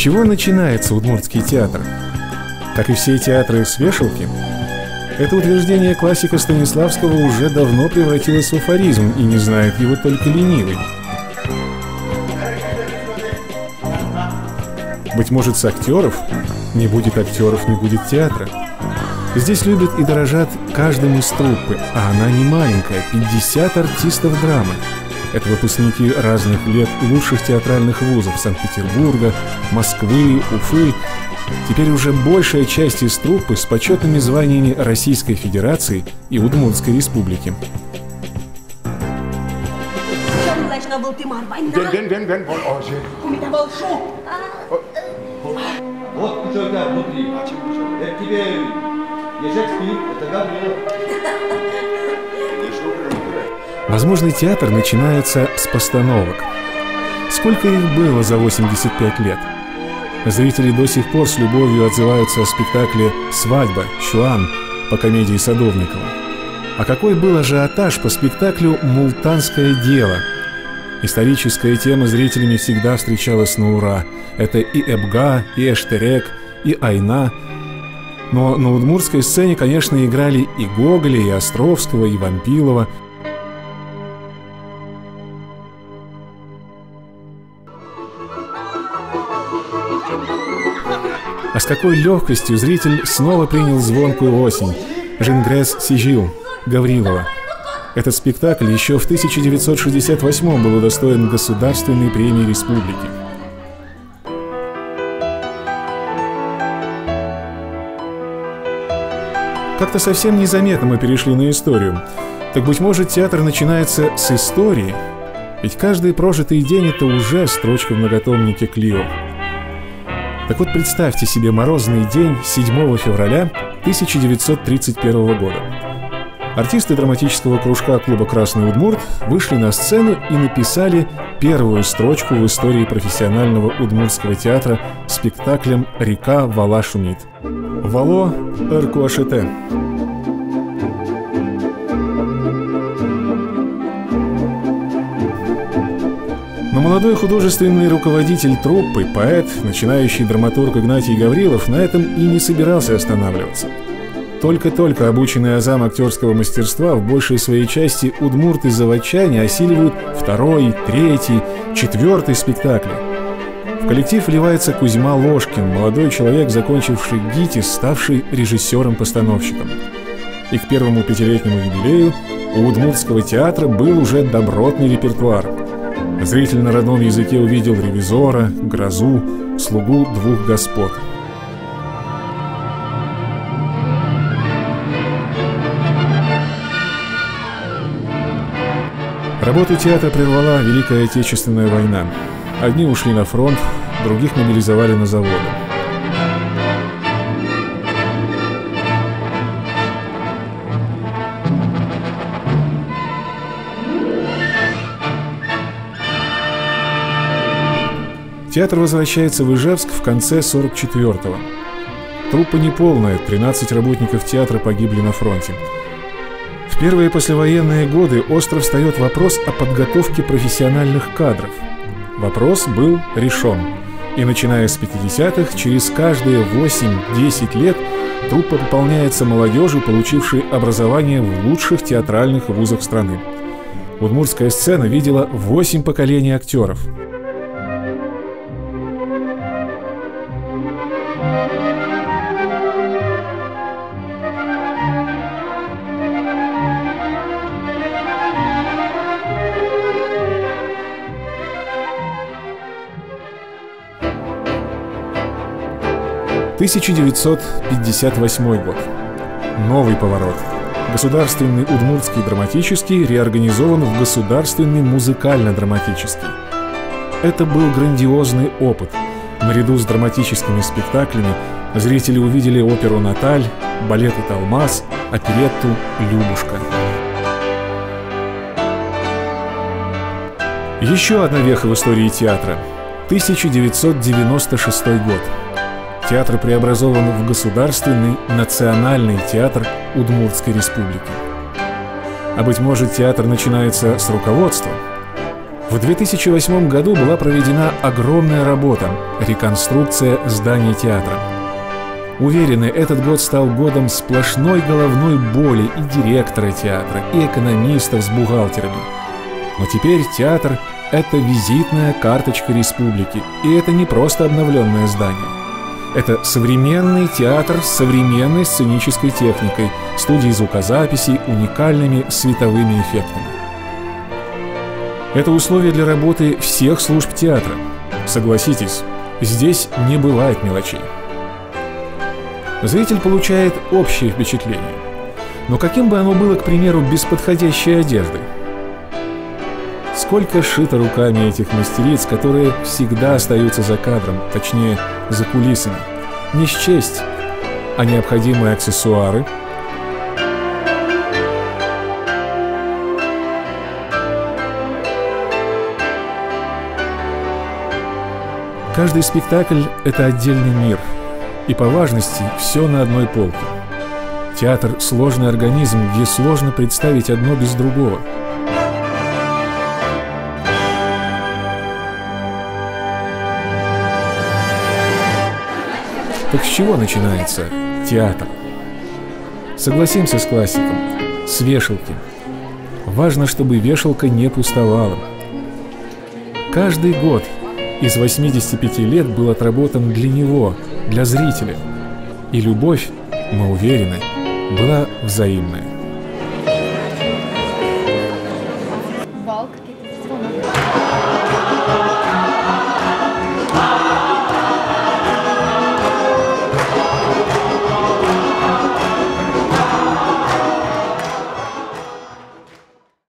чего начинается Удмуртский театр? Как и все театры с вешалки, это утверждение классика Станиславского уже давно превратилось в афоризм, и не знает его только ленивый. Быть может, с актеров? Не будет актеров, не будет театра. Здесь любят и дорожат каждым из труппы, а она не маленькая, 50 артистов драмы. Это выпускники разных лет лучших театральных вузов Санкт-Петербурга, Москвы, Уфы. Теперь уже большая часть из труппы с почетными званиями Российской Федерации и Удмуртской Республики. Возможно, театр начинается с постановок. Сколько их было за 85 лет? Зрители до сих пор с любовью отзываются о спектакле «Свадьба. Чуан» по комедии Садовникова. А какой был ажиотаж по спектаклю «Мултанское дело». Историческая тема зрителями всегда встречалась на ура. Это и Эбга, и Эштерек, и Айна. Но на удмуртской сцене, конечно, играли и Гоголя, и Островского, и Вампилова. А с какой легкостью зритель снова принял звонкую осень. «Жингрес Сижил» Гаврилова. Этот спектакль еще в 1968 был удостоен Государственной премии республики. Как-то совсем незаметно мы перешли на историю. Так, быть может, театр начинается с истории? Ведь каждый прожитый день — это уже строчка в многотомнике Клио. Так вот, представьте себе морозный день 7 февраля 1931 года. Артисты драматического кружка клуба «Красный Удмурт» вышли на сцену и написали первую строчку в истории профессионального удмуртского театра спектаклем «Река Вала шумит». «Вало Эркуашете». Но молодой художественный руководитель труппы, поэт, начинающий драматург Игнатий Гаврилов на этом и не собирался останавливаться. Только-только обученные азам актерского мастерства в большей своей части удмурты-заводчане осиливают второй, третий, четвертый спектакли. В коллектив вливается Кузьма Ложкин, молодой человек, закончивший ГИТИС, ставший режиссером-постановщиком. И к первому 5-летнему юбилею у Удмуртского театра был уже добротный репертуар. Зритель на родном языке увидел «Ревизора», «Грозу», «Слугу двух господ». Работу театра прервала Великая Отечественная война. Одни ушли на фронт, других мобилизовали на заводы. Театр возвращается в Ижевск в конце 44-го. Труппа неполная, 13 работников театра погибли на фронте. В первые послевоенные годы остро встает вопрос о подготовке профессиональных кадров. Вопрос был решен. И начиная с 50-х, через каждые 8-10 лет труппа пополняется молодежью, получившей образование в лучших театральных вузах страны. Удмуртская сцена видела 8 поколений актеров. «1958 год. Новый поворот. Государственный удмуртский драматический реорганизован в Государственный музыкально-драматический. Это был грандиозный опыт. Наряду с драматическими спектаклями зрители увидели оперу «Наталь», балет «Италмас», оперетту «Любушка». Еще одна веха в истории театра. 1996 год. Театр преобразован в Государственный национальный театр Удмуртской Республики. А быть может, театр начинается с руководства. В 2008 году была проведена огромная работа – реконструкция зданий театра. Уверены, этот год стал годом сплошной головной боли и директора театра, и экономистов с бухгалтерами. Но теперь театр – это визитная карточка республики, и это не просто обновленное здание. Это современный театр с современной сценической техникой, студией звукозаписи, уникальными световыми эффектами. Это условия для работы всех служб театра. Согласитесь, здесь не бывает мелочей. Зритель получает общее впечатление. Но каким бы оно было, к примеру, без подходящей одежды? Сколько шито руками этих мастериц, которые всегда остаются за кадром, точнее, за кулисами. Не счесть, а необходимые аксессуары. Каждый спектакль – это отдельный мир, и по важности все на одной полке. Театр – сложный организм, где сложно представить одно без другого. Так с чего начинается театр? Согласимся с классиком, с вешалки. Важно, чтобы вешалка не пустовала. Каждый год из 85 лет был отработан для него, для зрителя. И любовь, мы уверены, была взаимная.